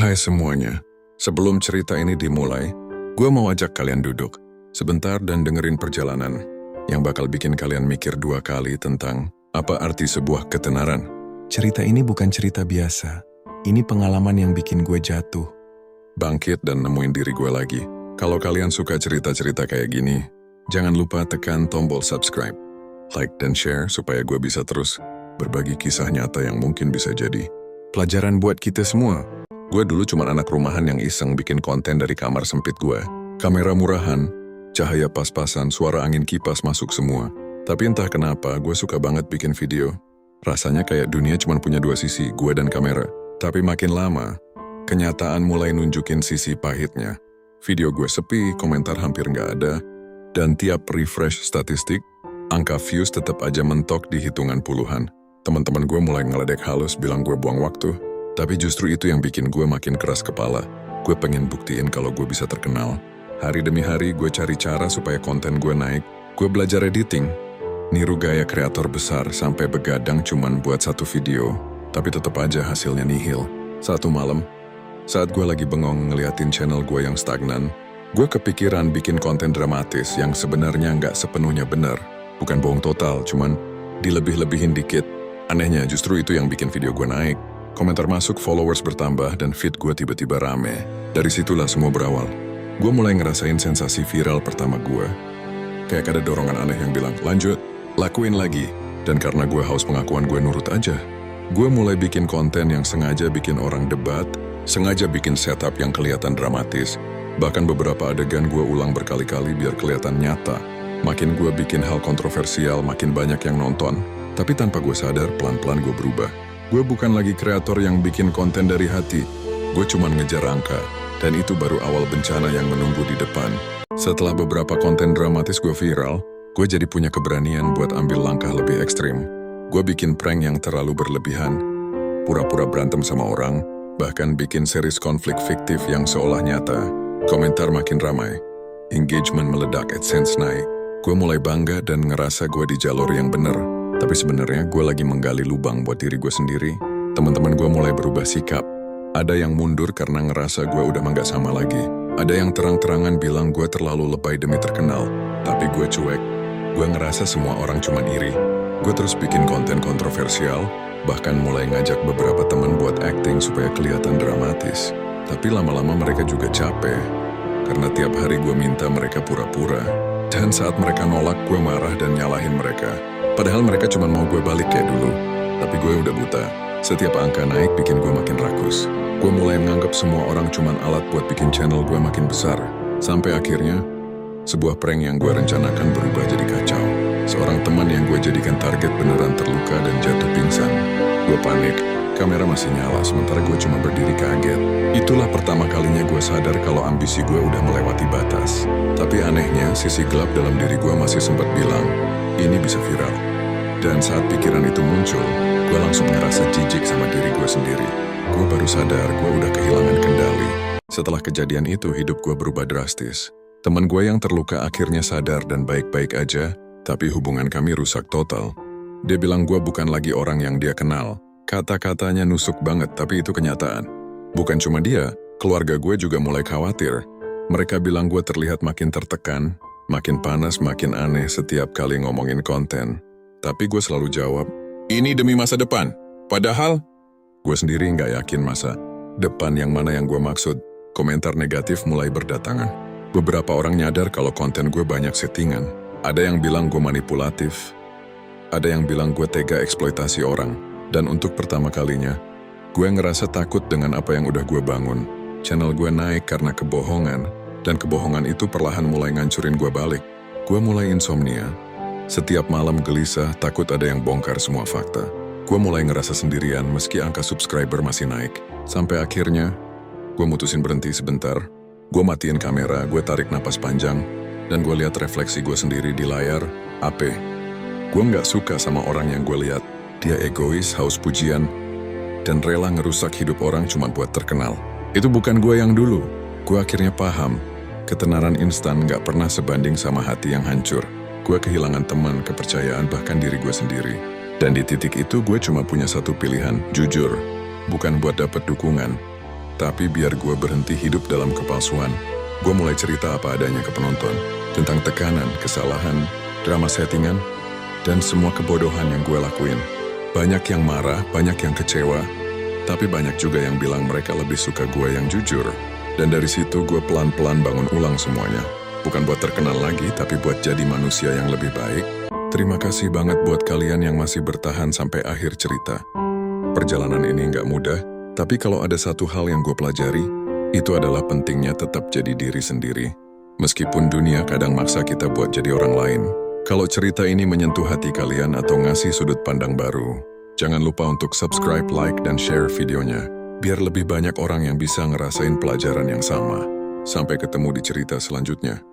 Hai semuanya, sebelum cerita ini dimulai, gue mau ajak kalian duduk sebentar dan dengerin perjalanan yang bakal bikin kalian mikir dua kali tentang apa arti sebuah ketenaran. Cerita ini bukan cerita biasa, ini pengalaman yang bikin gue jatuh, bangkit dan nemuin diri gue lagi. Kalau kalian suka cerita-cerita kayak gini, jangan lupa tekan tombol subscribe, like dan share supaya gue bisa terus berbagi kisah nyata yang mungkin bisa jadi pelajaran buat kita semua. Gue dulu cuma anak rumahan yang iseng bikin konten dari kamar sempit gue. Kamera murahan, cahaya pas-pasan, suara angin kipas masuk semua. Tapi entah kenapa gue suka banget bikin video. Rasanya kayak dunia cuma punya dua sisi, gue dan kamera. Tapi makin lama, kenyataan mulai nunjukin sisi pahitnya. Video gue sepi, komentar hampir nggak ada. Dan tiap refresh statistik, angka views tetap aja mentok di hitungan puluhan. Teman-teman gue mulai ngeledek halus bilang gue buang waktu. Tapi justru itu yang bikin gue makin keras kepala. Gue pengen buktiin kalau gue bisa terkenal. Hari demi hari gue cari cara supaya konten gue naik. Gue belajar editing, niru gaya kreator besar sampai begadang cuman buat satu video. Tapi tetap aja hasilnya nihil. Satu malam, saat gue lagi bengong ngeliatin channel gue yang stagnan, gue kepikiran bikin konten dramatis yang sebenarnya nggak sepenuhnya benar. Bukan bohong total, cuman dilebih-lebihin dikit. Anehnya justru itu yang bikin video gue naik. Komentar masuk, followers bertambah, dan feed gue tiba-tiba rame. Dari situlah semua berawal. Gue mulai ngerasain sensasi viral pertama gue. Kayak ada dorongan aneh yang bilang, lanjut, lakuin lagi. Dan karena gue haus pengakuan, gue nurut aja. Gue mulai bikin konten yang sengaja bikin orang debat, sengaja bikin setup yang kelihatan dramatis. Bahkan beberapa adegan gue ulang berkali-kali biar kelihatan nyata. Makin gue bikin hal kontroversial, makin banyak yang nonton. Tapi tanpa gue sadar, pelan-pelan gue berubah. Gue bukan lagi kreator yang bikin konten dari hati. Gue cuma ngejar angka. Dan itu baru awal bencana yang menunggu di depan. Setelah beberapa konten dramatis gue viral, gue jadi punya keberanian buat ambil langkah lebih ekstrim. Gue bikin prank yang terlalu berlebihan, pura-pura berantem sama orang, bahkan bikin series konflik fiktif yang seolah nyata. Komentar makin ramai, engagement meledak, AdSense naik. Gue mulai bangga dan ngerasa gue di jalur yang bener. Tapi sebenarnya gue lagi menggali lubang buat diri gue sendiri. Teman-teman gue mulai berubah sikap. Ada yang mundur karena ngerasa gue udah nggak sama lagi. Ada yang terang-terangan bilang gue terlalu lebay demi terkenal. Tapi gue cuek. Gue ngerasa semua orang cuma iri. Gue terus bikin konten kontroversial, bahkan mulai ngajak beberapa teman buat acting supaya kelihatan dramatis. Tapi lama-lama mereka juga capek. Karena tiap hari gue minta mereka pura-pura. Dan saat mereka nolak, gue marah dan nyalahin mereka. Padahal mereka cuma mau gue balik kayak dulu. Tapi gue udah buta. Setiap angka naik bikin gue makin rakus. Gue mulai menganggap semua orang cuma alat buat bikin channel gue makin besar. Sampai akhirnya, sebuah prank yang gue rencanakan berubah jadi kacau. Seorang teman yang gue jadikan target beneran terluka dan jatuh pingsan. Gue panik. Kamera masih nyala, sementara gue cuma berdiri kaget. Itulah pertama kalinya gue sadar kalau ambisi gue udah melewati batas. Tapi anehnya, sisi gelap dalam diri gue masih sempat bilang, ini bisa viral. Dan saat pikiran itu muncul, gue langsung ngerasa jijik sama diri gue sendiri. Gue baru sadar gue udah kehilangan kendali. Setelah kejadian itu, hidup gue berubah drastis. Teman gue yang terluka akhirnya sadar dan baik-baik aja, tapi hubungan kami rusak total. Dia bilang gue bukan lagi orang yang dia kenal. Kata-katanya nusuk banget, tapi itu kenyataan. Bukan cuma dia, keluarga gue juga mulai khawatir. Mereka bilang gue terlihat makin tertekan, makin panas, makin aneh setiap kali ngomongin konten. Tapi gue selalu jawab, ini demi masa depan. Padahal, gue sendiri nggak yakin masa depan yang mana yang gue maksud. Komentar negatif mulai berdatangan. Beberapa orang nyadar kalau konten gue banyak settingan. Ada yang bilang gue manipulatif. Ada yang bilang gue tega eksploitasi orang. Dan untuk pertama kalinya, gue ngerasa takut dengan apa yang udah gue bangun. Channel gue naik karena kebohongan. Dan kebohongan itu perlahan mulai ngancurin gue balik. Gue mulai insomnia. Setiap malam gelisah, takut ada yang bongkar semua fakta. Gue mulai ngerasa sendirian meski angka subscriber masih naik. Sampai akhirnya, gue mutusin berhenti sebentar. Gue matiin kamera, gue tarik napas panjang. Dan gue lihat refleksi gue sendiri di layar HP. Gue nggak suka sama orang yang gue lihat. Dia egois, haus pujian, dan rela ngerusak hidup orang cuma buat terkenal. Itu bukan gue yang dulu. Gue akhirnya paham. Ketenaran instan gak pernah sebanding sama hati yang hancur. Gue kehilangan teman, kepercayaan, bahkan diri gue sendiri. Dan di titik itu gue cuma punya satu pilihan, jujur. Bukan buat dapet dukungan, Tapi biar gue berhenti hidup dalam kepalsuan, gue mulai cerita apa adanya ke penonton. Tentang tekanan, kesalahan, drama settingan, dan semua kebodohan yang gue lakuin. Banyak yang marah, banyak yang kecewa, tapi banyak juga yang bilang mereka lebih suka gue yang jujur. Dan dari situ gue pelan-pelan bangun ulang semuanya. Bukan buat terkenal lagi, tapi buat jadi manusia yang lebih baik. Terima kasih banget buat kalian yang masih bertahan sampai akhir cerita. Perjalanan ini nggak mudah, tapi kalau ada satu hal yang gue pelajari, itu adalah pentingnya tetap jadi diri sendiri. Meskipun dunia kadang maksa kita buat jadi orang lain. Kalau cerita ini menyentuh hati kalian atau ngasih sudut pandang baru, jangan lupa untuk subscribe, like, dan share videonya, biar lebih banyak orang yang bisa ngerasain pelajaran yang sama. Sampai ketemu di cerita selanjutnya.